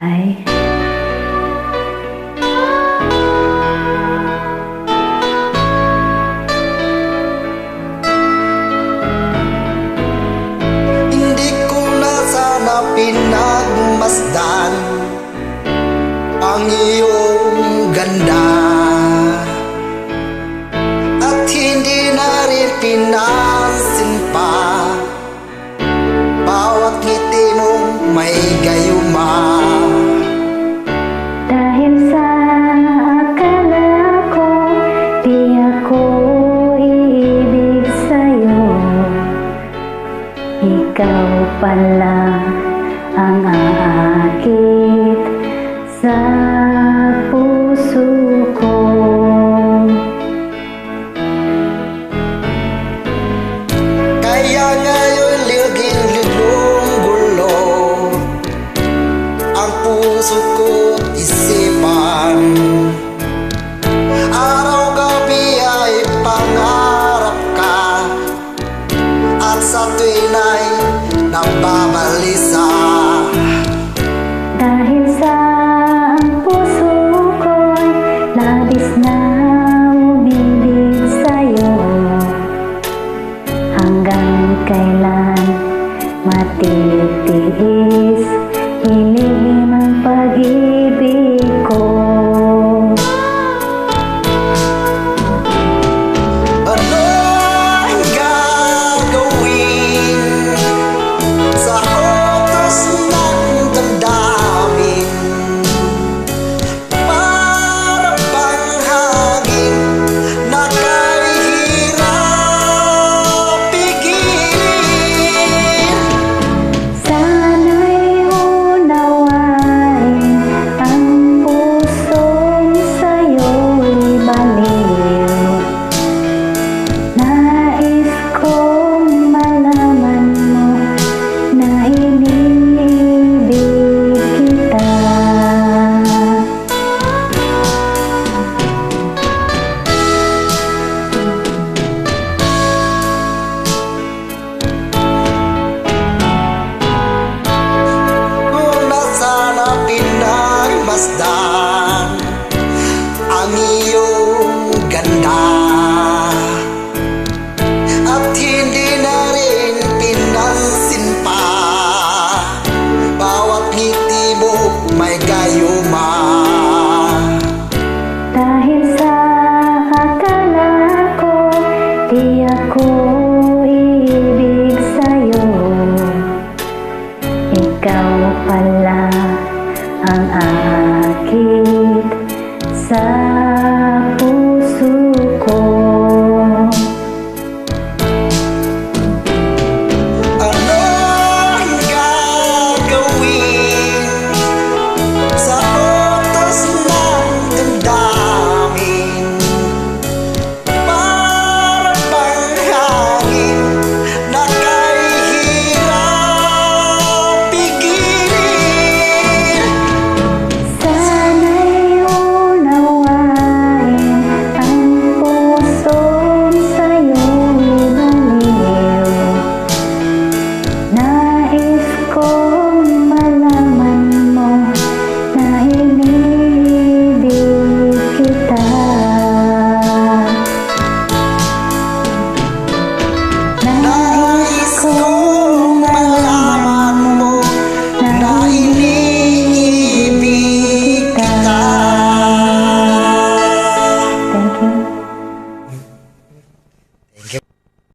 Ay. Hindi ko na sana pinagmasdan ang iyong ganda, at hindi na rin pinansin pa bawat ngiti mong may gayuma. Dahil sa akala ko, di ako iibig sa'yo. Ikaw pala ang aakit sa puso ko. Kaya ngayon liging-ligong gulo ang puso ko isipan. Araw-gabi ay pangarap ka, at sa tuwin ay nababalisa. Dahil sa puso ko'y labis na umibig sa'yo. Hanggang kailan matitiis ilihim ang pag-ibig ko. Ano ang gagawin sa utos ng damdamin? Para bang hangin na kahirap pigilin. Sana'y unawain ang pusong sa'yo'y baliw. Nais kong malaman mo na iniibig kita. Kung na sana pinagmasdan ang iyong ganda, at hindi na rin pinansin pa bawat ngiti mo may gayuma. Dahil sa akala ko, di ako iibig sa'yo. Ikaw pala ang